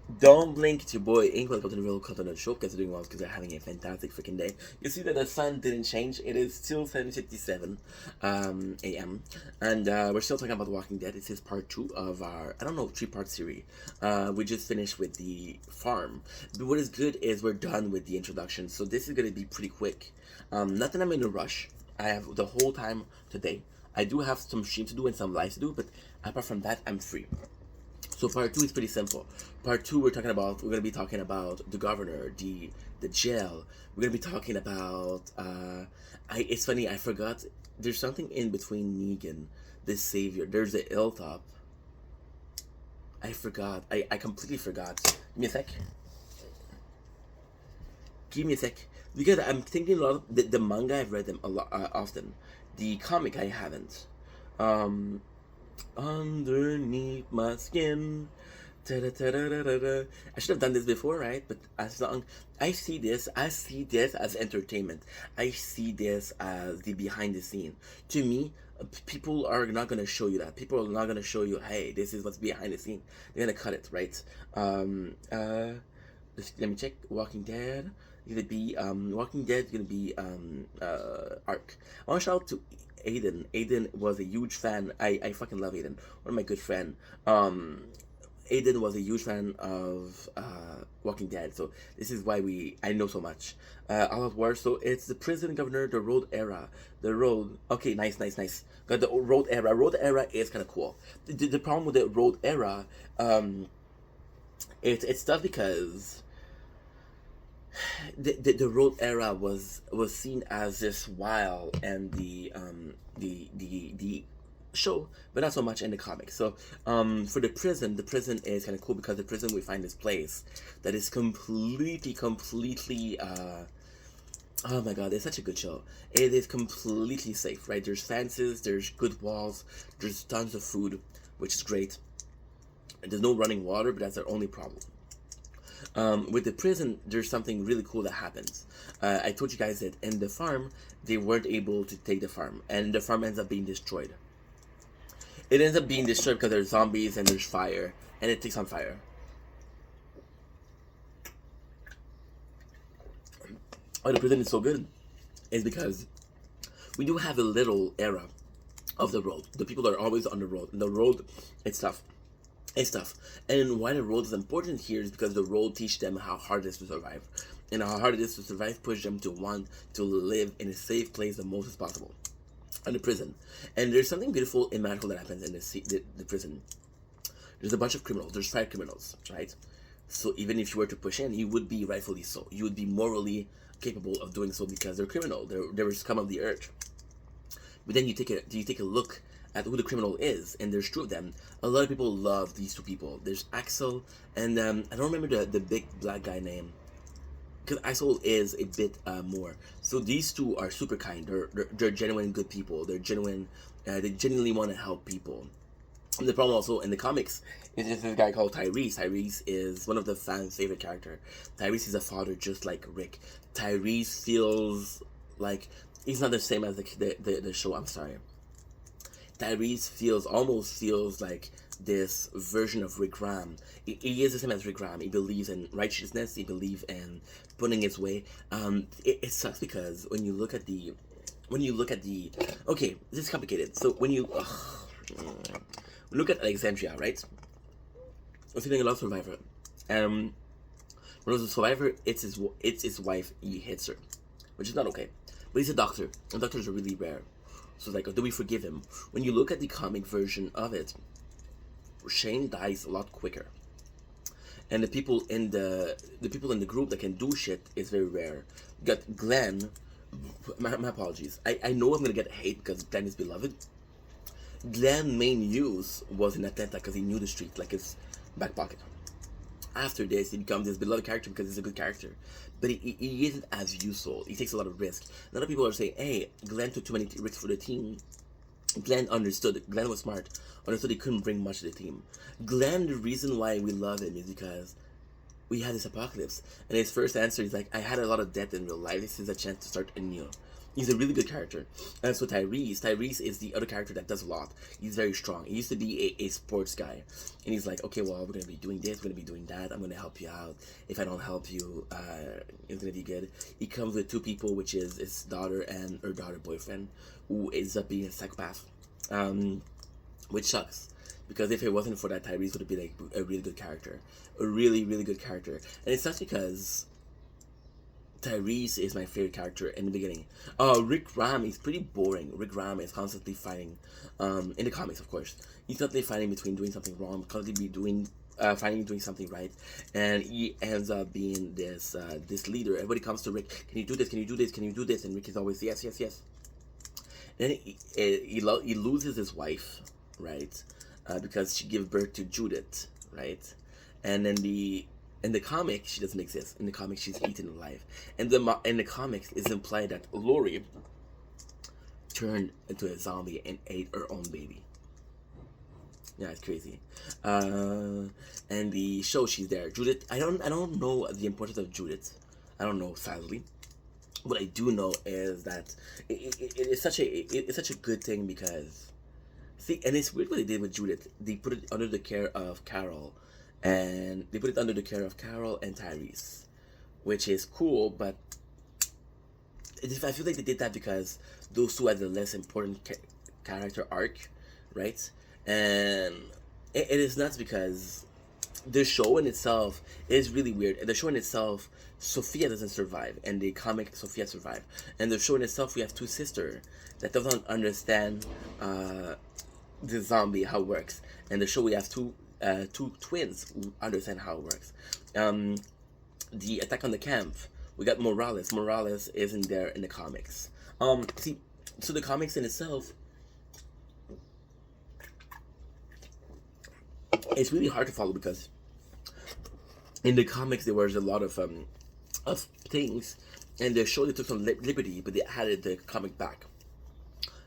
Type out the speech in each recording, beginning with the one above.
Don't blink, it's your boy Ink. Welcome to the Real Content Show. Because you're doing well, because you're having a fantastic freaking day. You see that the sun didn't change. It is still 7:57 a.m. And we're still talking about The Walking Dead. This is part 2 of our, I don't know, 3-part series. We just finished with the farm. But what is good is we're done with the introduction. So this is going to be pretty quick. Nothing I'm in a rush. I have the whole time today. I do have some streams to do and some lives to do, but apart from that, I'm free. So part 2 is pretty simple. Part 2, we're gonna be talking about the governor, the jail. We're gonna be talking about it's funny, I forgot there's something in between Negan, the savior. There's the hilltop. I forgot. I completely forgot. Give me a sec. Give me a sec. Because I'm thinking a lot of the manga I've read them a lot often. The comic I haven't. Um Underneath my skin. Ta-da-ta-da-da-da-da. I should have done this before, right? But as long I see this as entertainment. I see this as the behind the scene. To me, people are not gonna show you that. People are not gonna show you, hey, this is what's behind the scene. They're gonna cut it, right? Let me check. Walking Dead. Gonna be Walking Dead. Gonna be Arc. I want to shout out to Aiden. Aiden was a huge fan. I fucking love Aiden. One of my good friend. Aiden was a huge fan of Walking Dead, so this is why I know so much. All of War. So it's the prison governor, the road era, the road. Okay, nice. Got the road era. Road era is kind of cool. The problem with the road era, it's tough because the road era was seen as this wild and the show, but not so much in the comics. So for the prison is kind of cool because the prison we find this place that is completely oh my god, it's such a good show. It is completely safe, right? There's fences, there's good walls, there's tons of food, which is great. There's no running water, but that's their only problem. With the prison, there's something really cool that happens. I told you guys that in the farm, they weren't able to take the farm, and the farm ends up being destroyed. It ends up being destroyed because there's zombies and there's fire, and it takes on fire. Why the prison is so good is because we do have a little era of the road. The people are always on the road. And the road, it's tough. It's tough. And why the road is important here is because the road teach them how hard it is to survive. And how hard it is to survive push them to want to live in a safe place the most as possible. In the prison. And there's something beautiful and magical that happens in the prison. There's a bunch of criminals. There's 5 criminals, right? So even if you were to push in, you would be rightfully so. You would be morally capable of doing so because they're criminal. They're scum of the earth. But then you take a look at who the criminal is, and there's 2 of them. A lot of people love these 2 people. There's Axel, and I don't remember the big black guy name, because Axel is a bit more. So these 2 are super kind. They're genuine good people. They're genuine. They genuinely want to help people. And the problem also in the comics is this guy called Tyrese. Tyrese is one of the fans' favorite character. Tyrese is a father just like Rick. Tyrese feels like he's not the same as the show. I'm sorry. Tyrese almost feels like this version of Rick Graham. He is the same as Rick Graham. He believes in righteousness. He believes in putting his way. It sucks because when you look at the okay, this is complicated. So when you look at Alexandria, right? I was feeling a lot of Survivor. When it was a Survivor, it's his wife. He hits her, which is not okay. But he's a doctor, and doctors are really rare. So like, do we forgive him? When you look at the comic version of it, Shane dies a lot quicker, and the people in the group that can do shit is very rare. You got Glenn. My apologies. I know I'm gonna get hate because Glenn is beloved. Glenn's main use was in Atlanta because he knew the street like his back pocket. After this, he becomes this beloved character because he's a good character. But he isn't as useful. He takes a lot of risk. A lot of people are saying, hey, Glenn took too many risks for the team. Glenn understood. Glenn was smart. Understood he couldn't bring much to the team. Glenn, the reason why we love him is because we had this apocalypse. And his first answer is like, I had a lot of death in real life. This is a chance to start anew. He's a really good character. And so Tyrese is the other character that does a lot. He's very strong. He used to be a sports guy. And he's like, okay, well, we're going to be doing this, we're going to be doing that. I'm going to help you out. If I don't help you, it's going to be good. He comes with two people, which is his daughter and her daughter boyfriend, who ends up being a psychopath. Which sucks. Because if it wasn't for that, Tyrese would have been like a really good character. A really, really good character. And it sucks because Tyrese is my favorite character in the beginning. Rick Ram is pretty boring. Rick Ram is constantly fighting, in the comics, of course. He's constantly fighting between doing something wrong, constantly fighting doing something right, and he ends up being this leader. Everybody comes to Rick, can you do this? Can you do this? Can you do this? And Rick is always yes, yes, yes. Then he loses his wife, right? Because she gave birth to Judith, right? And then in the comic, she doesn't exist. In the comic, she's eaten alive. And in the comics, it's implied that Lori turned into a zombie and ate her own baby. Yeah, it's crazy. And the show, she's there. Judith, I don't know the importance of Judith. I don't know, sadly. What I do know is that it's such a good thing because, see, and it's weird what they did with Judith. They put it under the care of Carol. And they put it under the care of Carol and Tyrese, which is cool, but I feel like they did that because those two had the less important character arc, right? And it is nuts because the show in itself is really weird. The show in itself, Sophia doesn't survive, and the comic Sophia survives. And the show in itself, we have two sisters that doesn't understand the zombie, how it works. And the show, we have two twins who understand how it works. The attack on the camp, we got Morales. Morales isn't there in the comics. See, so the comics in itself, it's really hard to follow because in the comics there was a lot of things, and the show they took some liberty, but they added the comic back.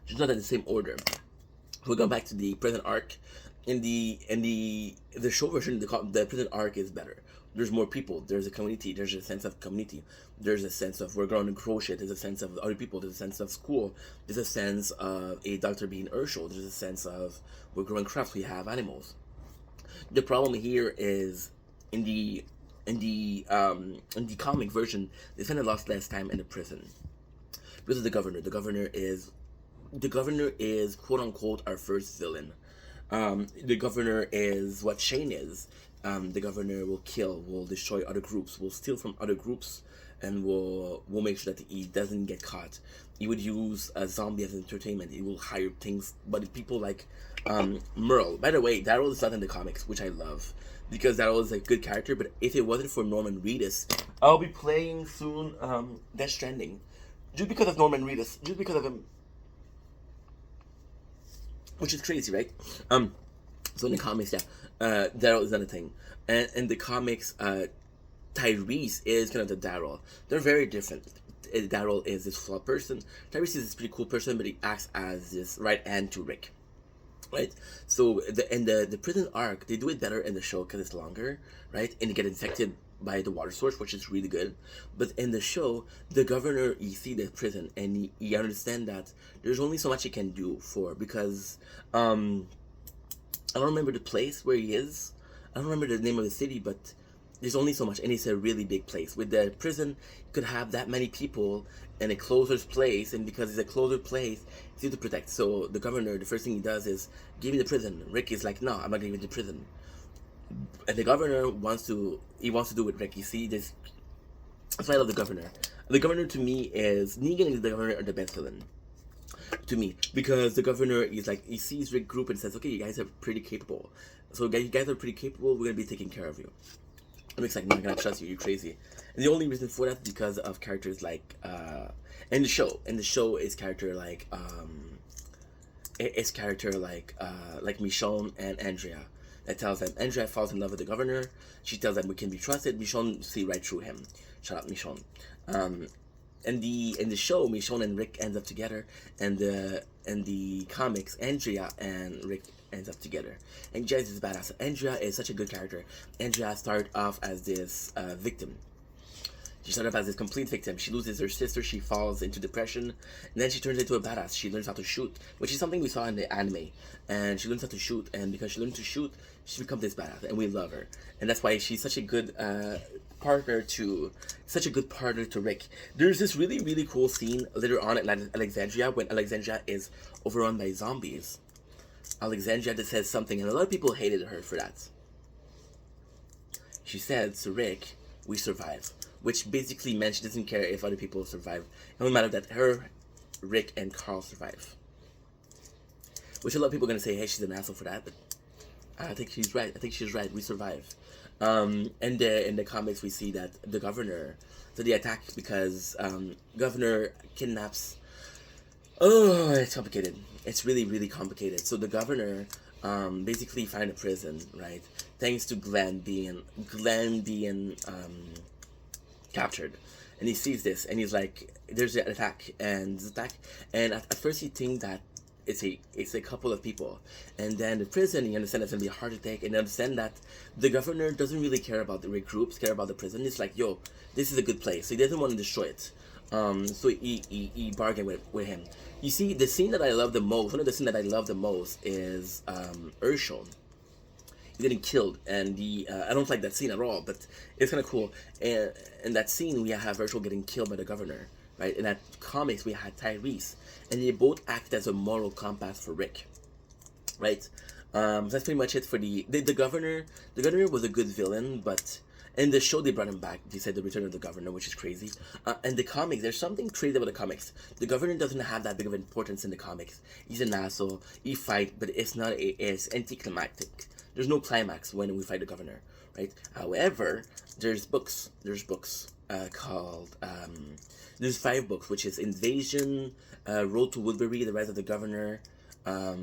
Just not in the same order. We'll go back to the present arc. In the show version, the prison arc is better. There's more people. There's a community. There's a sense of community. There's a sense of we're going to grow shit. There's a sense of other people. There's a sense of school. There's a sense of a doctor being Urshel. There's a sense of we're growing crops. We have animals. The problem here is in the comic version, they spend a lot less time in the prison because of the governor. The governor is quote unquote our first villain. The governor is what Shane is. The governor will kill, will destroy other groups, will steal from other groups, and will make sure that he doesn't get caught. He would use a zombie as entertainment. He will hire things, but people like Merle. By the way, Daryl is not in the comics, which I love, because Daryl is a good character, but if it wasn't for Norman Reedus, I'll be playing soon Death Stranding. Just because of Norman Reedus. Just because of him. Which is crazy, right? So in the comics, yeah, Daryl is not a thing. And in the comics, Tyrese is kind of the Daryl. They're very different. Daryl is this flawed person. Tyrese is this pretty cool person, but he acts as this right hand to Rick. Right? So the prison arc, they do it better in the show because it's longer, right? And they get infected by the water source, which is really good. But in the show, the governor, you see the prison, and you understand that there's only so much he can do because I don't remember the place where he is. I don't remember the name of the city, but there's only so much, and it's a really big place. With the prison, you could have that many people in a closer place, and because it's a closer place, it's easy to protect. So the governor, the first thing he does is give me the prison. Rick is like, no, I'm not giving you the prison. And the governor wants to do with Rick. You see this. That's why I love the governor. The governor to me is Negan and the governor are the best villain to me, because the governor is like, he sees Rick group and says, okay, you guys are pretty capable. So you guys are pretty capable. We're gonna be taking care of you. And Rick's like, no, I'm not gonna trust you. You're crazy. And the only reason for that is because of characters like in the show is character like Michonne and Andrea. That tells them Andrea falls in love with the governor. She tells them we can be trusted. Michonne see right through him. Shout out Michonne. In the show, Michonne and Rick ends up together, and the comics, Andrea and Rick ends up together. And Jazz is badass. Andrea is such a good character. Andrea started off as this victim. She started off as this complete victim. She loses her sister, she falls into depression, and then she turns into a badass. She learns how to shoot, which is something we saw in the anime. And she learns how to shoot, and because she learns to shoot, she becomes this badass, and we love her. And that's why she's such a good partner to Rick. There's this really, really cool scene later on at Alexandria when Alexandria is overrun by zombies. Alexandria just says something, and a lot of people hated her for that. She said to Rick, "We survive," which basically meant she doesn't care if other people survive. It doesn't matter that her, Rick, and Carl survive. Which a lot of people are gonna say, "Hey, she's an asshole for that," but I think she's right. I think she's right. We survive. And in the comics, we see that the governor, so they attack because governor kidnaps. Oh, it's complicated. It's really, really complicated. So the governor basically find a prison, right? Thanks to Glenn being captured, and he sees this, and he's like, "There's an attack," and at first he thinks that it's a couple of people, and then the prison, you understand it's gonna be a heart attack, and you understand that the governor doesn't really care about the recruits, care about the prison. It's like, yo, this is a good place, so he doesn't want to destroy it. So he bargained with him. You see, the scene that I love the most, one of the scenes that I love the most is Urshel. He's getting killed, and I don't like that scene at all, but it's kind of cool. And in that scene, we have Urshel getting killed by the governor, right? In that comics, we had Tyrese, and they both act as a moral compass for Rick, right? So that's pretty much it for the governor. The governor was a good villain, but in the show they brought him back. They said the return of the governor, which is crazy. And the comics, there's something crazy about the comics. The governor doesn't have that big of importance in the comics. He's an asshole. He fight, but it's anticlimactic. There's no climax when we fight the governor, right? However, there's books. Called there's 5 books, which is Invasion, Road to Woodbury, The Rise of the Governor. I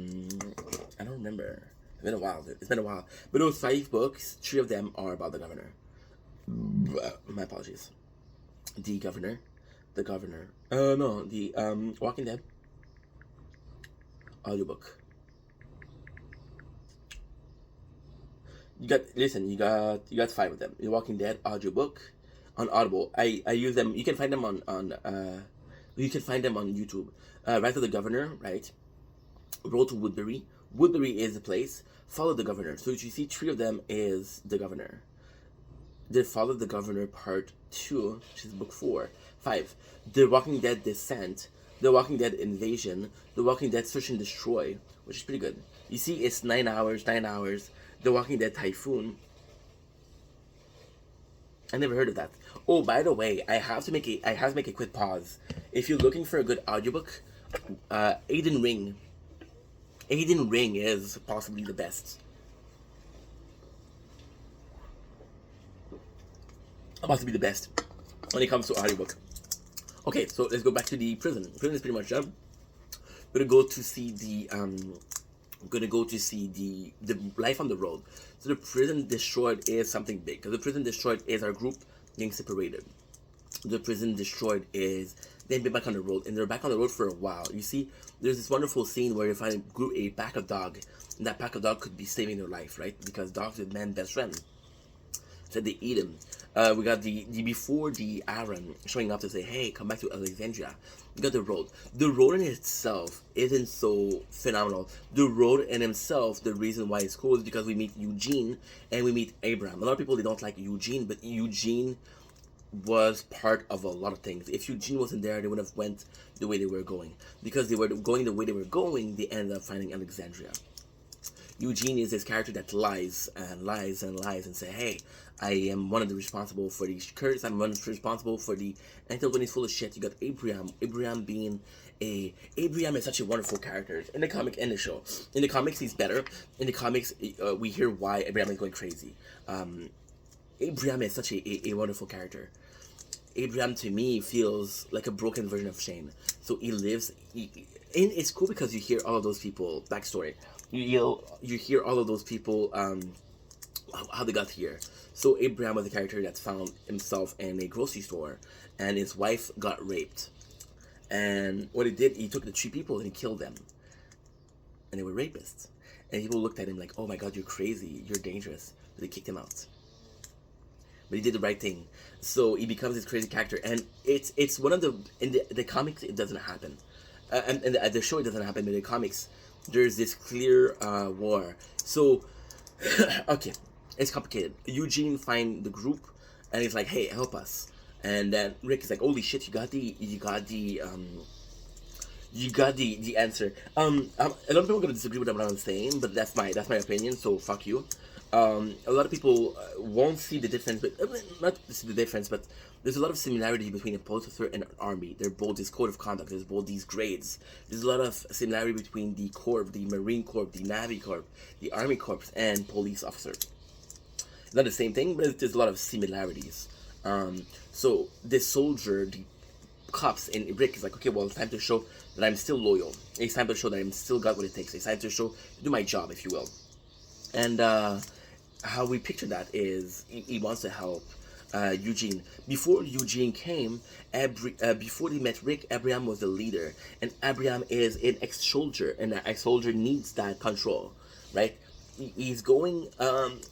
don't remember. It's been a while. But those 5 books, 3 of them are about the governor. My apologies. The governor. No, the Walking Dead audiobook. You got 5 of them. The Walking Dead audiobook on Audible. I use them. You can find them on YouTube. Rise of the Governor, right? Road to Woodbury. Woodbury is the place. Follow the Governor. So you see 3 of them is the governor. They Follow the Governor Part 2, which is book 4. 5. The Walking Dead Descent. The Walking Dead Invasion. The Walking Dead Search and Destroy, which is pretty good. You see, it's 9 hours. The Walking Dead Typhoon. I never heard of that. Oh, by the way, I have to make a quick pause. If you're looking for a good audiobook, Elden Ring. Elden Ring is possibly the best. About to be the best when it comes to audiobook. Okay, so let's go back to the prison. Prison is pretty much done. We're gonna go to see the life on the road. So the prison destroyed is something big, because the prison destroyed is our group getting separated. The prison destroyed is them being back on the road, and they're back on the road for a while. You see, there's this wonderful scene where you find a pack of dog, and that pack of dog could be saving their life, right? Because dogs are man's best friend. So they eat him. We got the before the Aaron showing up to say, "Hey, come back to Alexandria." We got the road. The road in itself isn't so phenomenal. The road in itself, the reason why it's cool is because we meet Eugene and we meet Abraham. A lot of people, they don't like Eugene, but Eugene was part of a lot of things. If Eugene wasn't there, they would have went the way they were going. Because they were going the way they were going, they ended up finding Alexandria. Eugene is this character that lies and say, "Hey, I am one of the responsible for the curse. I'm one of the responsible for the." Until when he's full of shit, you got Abraham. Abraham is such a wonderful character in the comic and the show. In the comics, he's better. In the comics, we hear why Abraham is going crazy. Abraham is such a wonderful character. Abraham to me feels like a broken version of Shane. So he lives. And it's cool because you hear all of those people backstory. You hear all of those people how they got here. So Abraham was a character that found himself in a grocery store, and his wife got raped. And what he did, he took the 3 people and he killed them, and they were rapists. And people looked at him like, "Oh my God, you're crazy, you're dangerous." But they kicked him out. but he did the right thing. So he becomes this crazy character, and it's one of the in the comics it doesn't happen, and the show it doesn't happen, but in the comics there's this clear war. So okay, it's complicated. Eugene find the group, and he's like, "Hey, help us." And then Rick is like, "Holy shit, you got the answer." A lot of people are gonna disagree with what I'm saying, but that's my opinion. So fuck you. A lot of people won't see the difference, but not see the difference, but there's a lot of similarity between a police officer and an army. They're both this code of conduct. There's both these grades. There's a lot of similarity between the Corps, the Marine Corps, the Navy Corps, the Army Corps, and police officer. It's not the same thing, but there's a lot of similarities. So this soldier, the cops, and Rick is like, okay, well, it's time to show that I'm still loyal. It's time to show that I'm still got what it takes. It's time to show, do my job, if you will. And how we picture that is he wants to help Eugene. Before Eugene came, before they met Rick, Abraham was the leader, and Abraham is an ex-soldier, and an ex-soldier needs that control, right? He's going.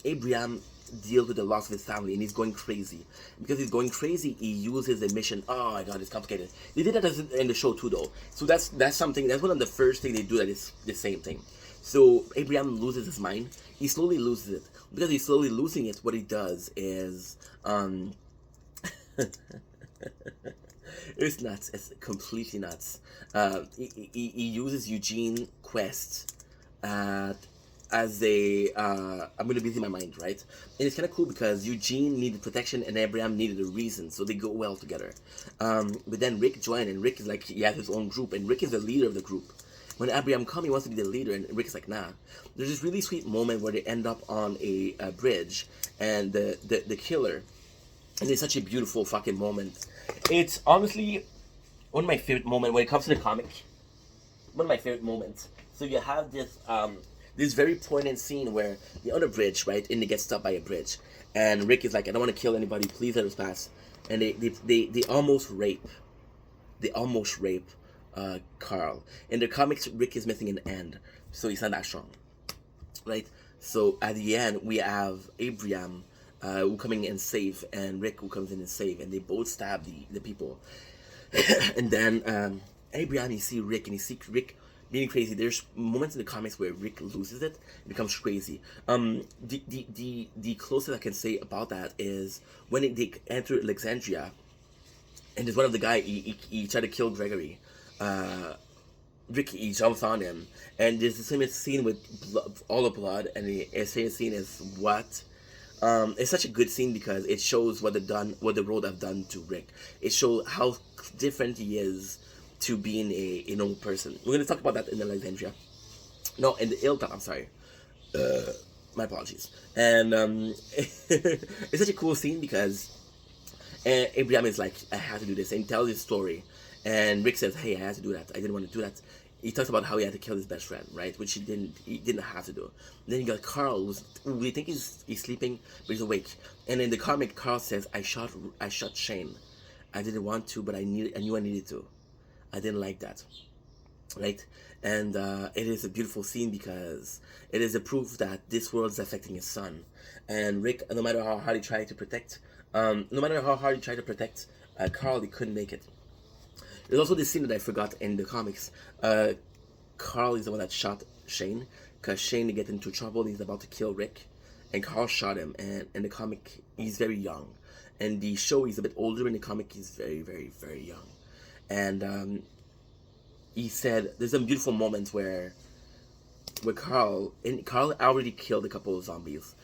Abraham deals with the loss of his family, and he's going crazy. Because he's going crazy, he uses a mission. Oh my god, it's complicated. They did that in the show too, though. So that's something. That's one of the first things they do. That is the same thing. So Abraham loses his mind. He slowly loses it. Because he's slowly losing it, what he does is it's nuts. It's completely nuts. He uses Eugene Quest as a I'm gonna be in my mind, right? And it's kind of cool because Eugene needed protection and Abraham needed a reason, so they go well together. But then Rick joined, and Rick is like, he has his own group, and Rick is the leader of the group. When Abraham comes, he wants to be the leader, and Rick's like, nah. There's this really sweet moment where they end up on a bridge, and the killer, and it's such a beautiful fucking moment. It's honestly one of my favorite moments when it comes to the comic. One of my favorite moments. So you have this very poignant scene where they're on a bridge, right, and they get stopped by a bridge, and Rick is like, I don't want to kill anybody, please let us pass. And they almost rape. They almost rape Carl. In the comics, Rick is missing an end, so he's not that strong, right? So at the end, we have Abraham who coming in and save, and Rick who comes in and save, and they both stab the people. And then Abraham, you see Rick, and you see Rick being crazy. There's moments in the comics where Rick loses it, becomes crazy. The closest I can say about that is when they enter Alexandria, and there's one of the guy he tried to kill Gregory. Ricky, he jumps on him, and there's this famous scene with all the blood, and the famous scene is what? It's such a good scene because it shows what the road have done to Rick. It shows how different he is to being a normal person. We're gonna talk about that in Alexandria. No, in the Hilltop. I'm sorry. My apologies. And it's such a cool scene because Abraham is like, I have to do this, and he tells his story. And Rick says, hey, I had to do that. I didn't want to do that. He talks about how he had to kill his best friend, right? Which he didn't have to do. Then you got Carl, we think he's sleeping, but he's awake. And in the comic, Carl says, I shot Shane. I didn't want to, but I knew I needed to. I didn't like that, right? And it is a beautiful scene because it is a proof that this world is affecting his son. And Rick, no matter how hard he tried to protect, Carl, he couldn't make it. There's also this scene that I forgot in the comics. Carl is the one that shot Shane, because Shane get into trouble and he's about to kill Rick, and Carl shot him. And in the comic, he's very young, and the show he's a bit older. In the comic, he's very, very, very young. And he said there's some beautiful moments where Carl already killed a couple of zombies,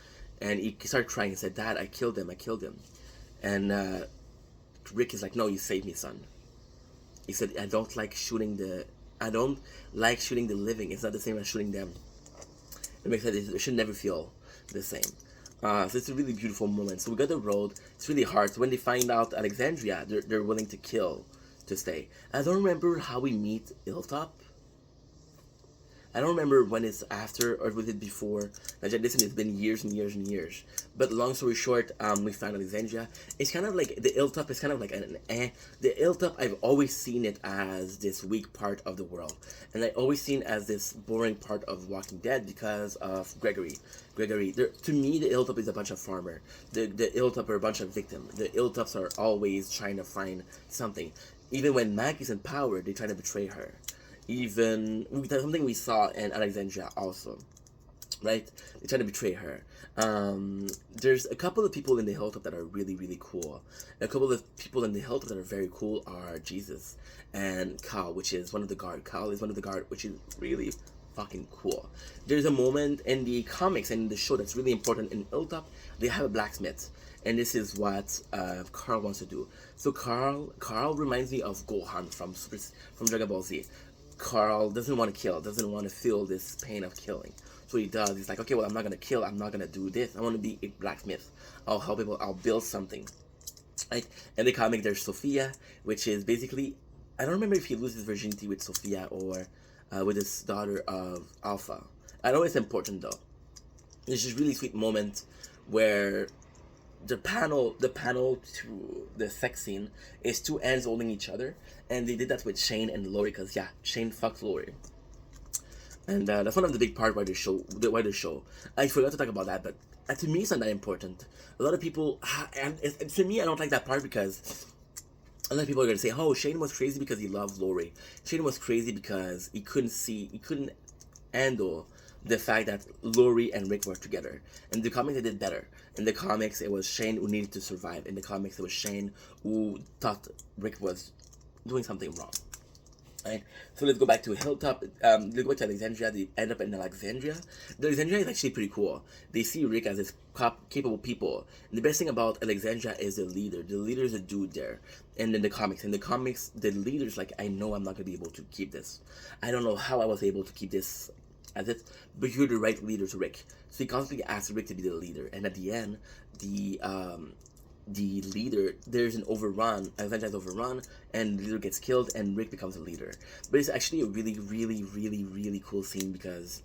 and he started crying and said, "Dad, I killed him. And Rick is like, "No, you saved me, son." He said, I don't like shooting the living. It's not the same as shooting them. It makes sense. It should never feel the same. So it's a really beautiful moment. So we got the road. It's really hard. So when they find out Alexandria, they're willing to kill to stay. I don't remember how we meet Hilltop. I don't remember when it's after or was it before. Listen, it's been years and years and years. But long story short, we found Alexandria. It's kind of like the Hilltop is kind of like an eh. The Hilltop, I've always seen it as this weak part of the world, and I always seen as this boring part of Walking Dead because of Gregory. To me, the Hilltop is a bunch of farmer. The Hilltop are a bunch of victim. The Hilltops are always trying to find something. Even when Maggie's in power, they try to betray her. Even that's something we saw in Alexandria also, right? They try to betray her. There's a couple of people in the Hilltop that are really, really cool. A couple of people in the Hilltop that are very cool are Jesus and Cal, which is one of the guard. Cal is one of the guard, which is really fucking cool. There's a moment in the comics and in the show that's really important. In Hilltop, they have a blacksmith, and this is what Carl wants to do. So Carl reminds me of Gohan from Dragon Ball Z. Carl doesn't want to kill, doesn't want to feel this pain of killing. So he does. He's like, okay, well, I'm not gonna kill. I'm not gonna do this. I want to be a blacksmith. I'll help people. I'll build something. Right? In the comic, there's Sophia, which is basically, I don't remember if he loses virginity with Sophia or with his daughter of Alpha. I know it's important though. There's this really sweet moment where the panel to the sex scene is two ends holding each other, and they did that with Shane and Lori because yeah, Shane fucked Lori, and that's one of the big part why the show. I forgot to talk about that, but to me it's not that important. A lot of people, and to me I don't like that part because a lot of people are gonna say, oh, Shane was crazy because he loved Lori. Shane was crazy because he couldn't handle the fact that Lori and Rick were together. In the comics, they did better. In the comics, it was Shane who needed to survive. In the comics, it was Shane who thought Rick was doing something wrong. Right? So let's go back to Hilltop. Let's go back to Alexandria. They end up in Alexandria. The Alexandria is actually pretty cool. They see Rick as this capable people. And the best thing about Alexandria is the leader. The leader is a dude there. And in the comics, the leader's like, I know I'm not going to be able to keep this. I don't know how I was able to keep this as it, but you're the right leader to Rick. So he constantly asks Rick to be the leader, and at the end, the leader, there's an overrun. Alexandria's overrun, and the leader gets killed, and Rick becomes the leader. But it's actually a really, really, really, really cool scene because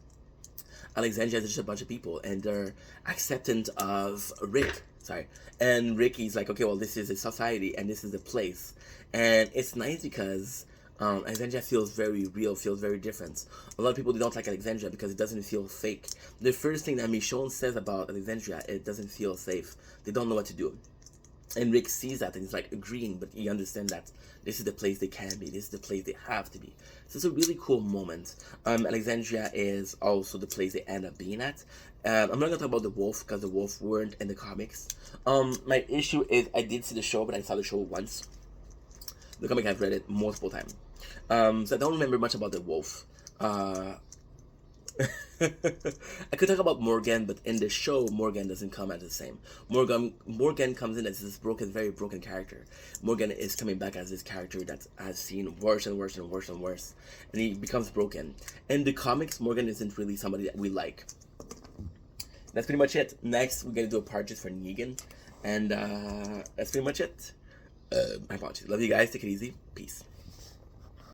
Alexandria is just a bunch of people, and they're acceptant of Rick. Sorry, and Rick is like, okay, well, this is a society, and this is a place, and it's nice because Alexandria feels very real, feels very different. A lot of people, they don't like Alexandria because it doesn't feel fake. The first thing that Michonne says about Alexandria, it doesn't feel safe. They don't know what to do. And Rick sees that and he's like agreeing, but he understands that this is the place they can be. This is the place they have to be. So it's a really cool moment. Alexandria is also the place they end up being at. I'm not gonna talk about the wolf because the wolf weren't in the comics. My issue is I did see the show, but I saw the show once. The comic, I've read it multiple times. So I don't remember much about the wolf. I could talk about Morgan, but in the show, Morgan doesn't come as the same. Morgan comes in as this very broken character. Morgan is coming back as this character that has seen worse and worse and worse and worse, and he becomes broken. In the comics, Morgan isn't really somebody that we like. That's pretty much it. Next, we're gonna do a part just for Negan, and that's pretty much it. My apologies. Love you guys. Take it easy. Peace.